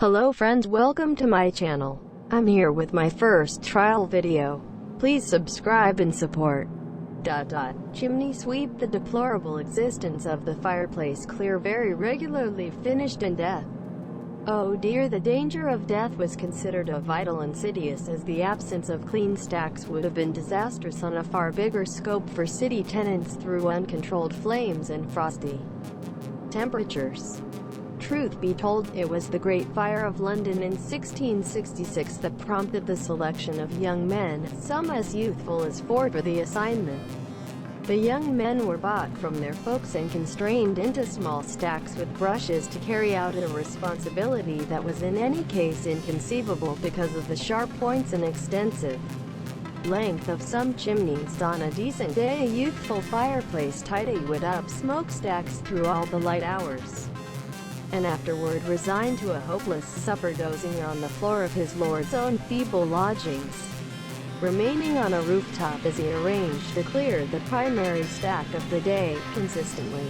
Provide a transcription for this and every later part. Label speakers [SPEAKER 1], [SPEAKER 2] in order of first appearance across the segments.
[SPEAKER 1] Hello friends, welcome to my channel. I'm here with my first trial video. Please subscribe and support. Chimney sweep. The deplorable existence of the fireplace clear very regularly finished in death. Oh dear, the danger of death was considered a vital insidious, as the absence of clean stacks would have been disastrous on a far bigger scope for city tenants through uncontrolled flames and frosty temperatures. Truth be told, it was the Great Fire of London in 1666 that prompted the selection of young men, some as youthful as 4, for the assignment. The young men were bought from their folks and constrained into small stacks with brushes to carry out a responsibility that was in any case inconceivable because of the sharp points and extensive length of some chimneys. On a decent day, a youthful fireplace tidy would up smokestacks through all the light hours, and afterward resigned to a hopeless supper, dozing on the floor of his lord's own feeble lodgings, remaining on a rooftop as he arranged to clear the primary stack of the day consistently.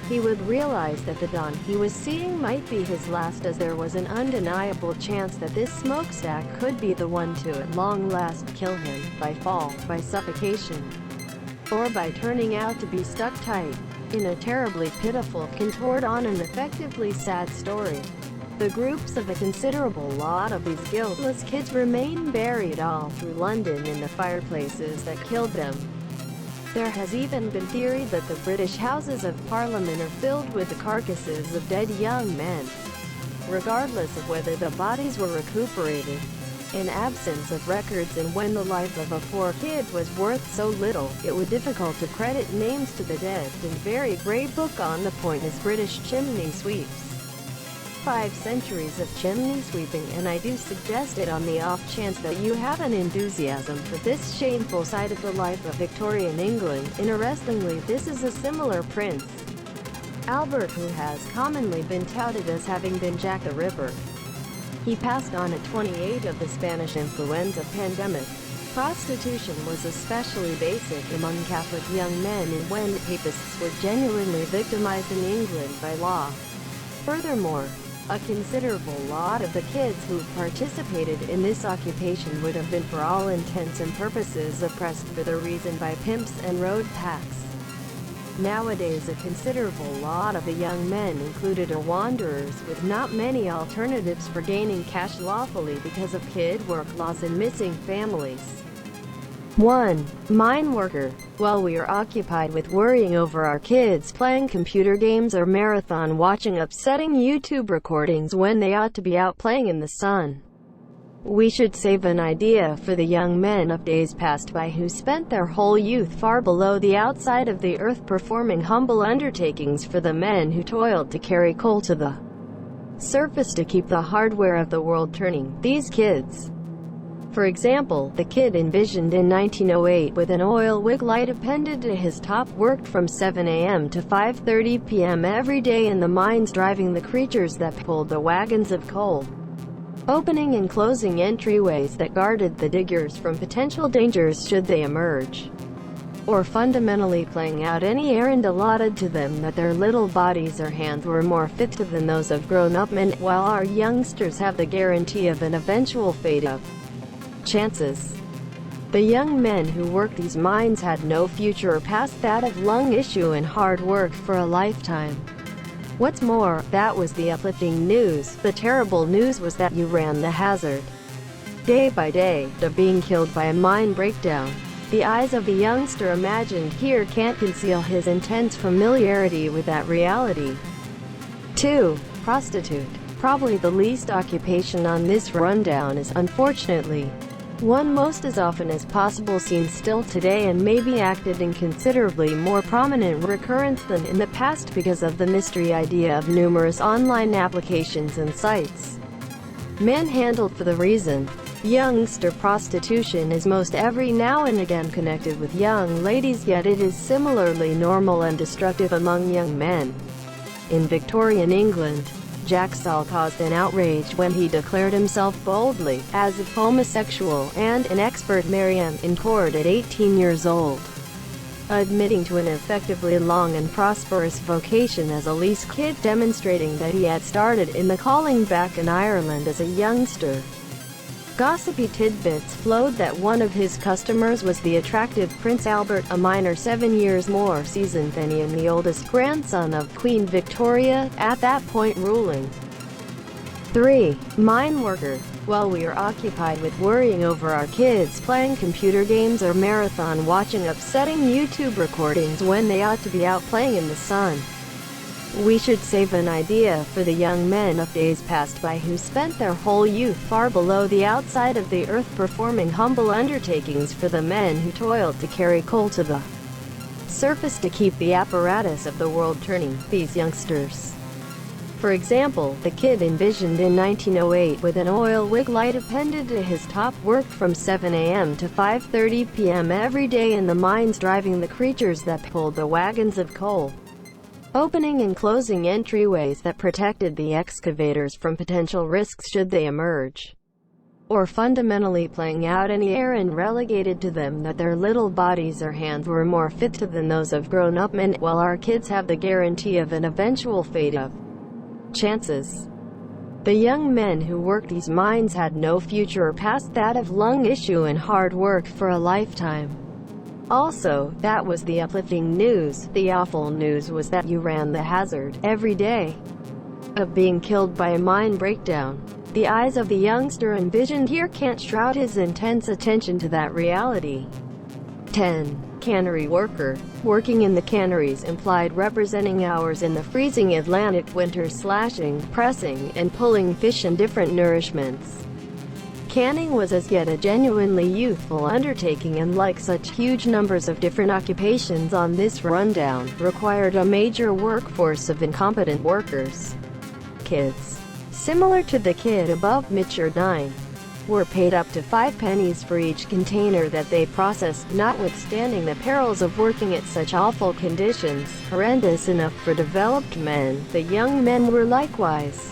[SPEAKER 1] He would realize that the dawn he was seeing might be his last, as there was an undeniable chance that this smokestack could be the one to at long last kill him, by fall, by suffocation, or by turning out to be stuck tight. In a terribly pitiful, contoured on and effectively sad story, the groups of a considerable lot of these guiltless kids remain buried all through London in the fireplaces that killed them. There has even been theory that the British Houses of Parliament are filled with the carcasses of dead young men, regardless of whether the bodies were recuperated. In absence of records, and when the life of a poor kid was worth so little, it was difficult to credit names to the dead, and very great book on the point is British Chimney Sweeps. 5 centuries of chimney sweeping, and I do suggest it on the off chance that you have an enthusiasm for this shameful side of the life of Victorian England. Interestingly, this is a similar Prince Albert, who has commonly been touted as having been Jack the Ripper. He passed on at 28 of the Spanish influenza pandemic. Prostitution was especially basic among Catholic young men, and when papists were genuinely victimized in England by law. Furthermore, a considerable lot of the kids who participated in this occupation would have been for all intents and purposes oppressed for the reason by pimps and road packs. Nowadays, a considerable lot of the young men included are wanderers with not many alternatives for gaining cash lawfully because of kid work laws and missing families. 1. Mine worker. While we are occupied with worrying over our kids playing computer games or marathon watching upsetting YouTube recordings when they ought to be out playing in the sun, we should save an idea for the young men of days past by, who spent their whole youth far below the outside of the earth performing humble undertakings for the men who toiled to carry coal to the surface to keep the hardware of the world turning. These kids, for example, the kid envisioned in 1908 with an oil wig light appended to his top, worked from 7 a.m. to 5:30 p.m. every day in the mines, driving the creatures that pulled the wagons of coal, opening and closing entryways that guarded the diggers from potential dangers should they emerge, or fundamentally playing out any errand allotted to them that their little bodies or hands were more fit to than those of grown-up men, while our youngsters have the guarantee of an eventual fate of chances. The young men who worked these mines had no future past that of lung issue and hard work for a lifetime. What's more, that was the uplifting news. The terrible news was that you ran the hazard, day by day, of being killed by a mine breakdown. The eyes of the youngster imagined here can't conceal his intense familiarity with that reality. 2. Prostitute. Probably the least occupation on this rundown is, unfortunately, one most as often as possible seen still today, and may be acted in considerably more prominent recurrence than in the past because of the mystery idea of numerous online applications and sites manhandled for the reason. Youngster prostitution is most every now and again connected with young ladies, yet it is similarly normal and destructive among young men. In Victorian England, Jack Saul caused an outrage when he declared himself boldly as a homosexual and an expert Marian in court at 18 years old. admitting to an effectively long and prosperous vocation as a lease kid, demonstrating that he had started in the calling back in Ireland as a youngster. Gossipy tidbits flowed that one of his customers was the attractive Prince Albert, a minor 7 years more seasoned than he and the oldest grandson of Queen Victoria, at that point ruling. 3. Mine worker. While we are occupied with worrying over our kids playing computer games or marathon watching upsetting YouTube recordings when they ought to be out playing in the sun, we should save an idea for the young men of days past by who spent their whole youth far below the outside of the earth performing humble undertakings for the men who toiled to carry coal to the surface to keep the apparatus of the world turning, these youngsters. For example, the kid envisioned in 1908 with an oil wig light appended to his top worked from 7 a.m. to 5:30 p.m. every day in the mines, driving the creatures that pulled the wagons of coal, opening and closing entryways that protected the excavators from potential risks should they emerge, or fundamentally playing out any errand relegated to them that their little bodies or hands were more fit to than those of grown-up men, while our kids have the guarantee of an eventual fate of chances. The young men who worked these mines had no future past that of lung issue and hard work for a lifetime. Also, that was the uplifting news. The awful news was that you ran the hazard, every day, of being killed by a mine breakdown. The eyes of the youngster envisioned here can't shroud his intense attention to that reality. 10. Cannery worker. Working in the canneries implied representing hours in the freezing Atlantic winter, slashing, pressing, and pulling fish and different nourishments. Canning was as yet a genuinely youthful undertaking, and like such huge numbers of different occupations on this rundown, required a major workforce of incompetent workers. Kids, similar to the kid above, mature 9, were paid up to 5 pennies for each container that they processed. Notwithstanding the perils of working at such awful conditions, horrendous enough for developed men, the young men were likewise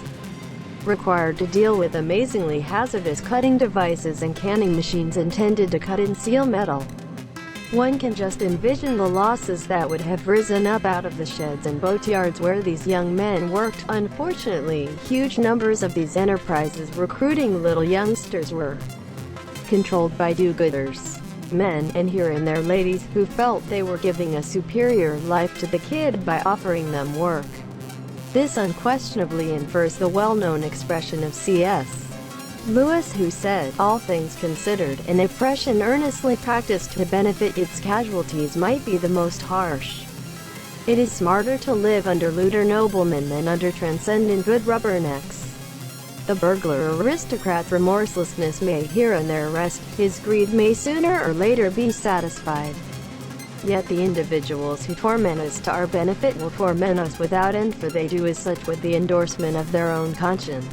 [SPEAKER 1] required to deal with amazingly hazardous cutting devices and canning machines intended to cut and seal metal. One can just envision the losses that would have risen up out of the sheds and boatyards where these young men worked. Unfortunately, huge numbers of these enterprises recruiting little youngsters were controlled by do-gooders, men, and here and there ladies, who felt they were giving a superior life to the kid by offering them work. This unquestionably infers the well-known expression of C.S. Lewis, who said, "All things considered, an oppression earnestly practiced to benefit its casualties might be the most harsh. It is smarter to live under looter noblemen than under transcendent good rubbernecks." The burglar aristocrat's remorselessness may here and there rest, his greed may sooner or later be satisfied. Yet the individuals who torment us to our benefit will torment us without end, for they do as such with the endorsement of their own conscience.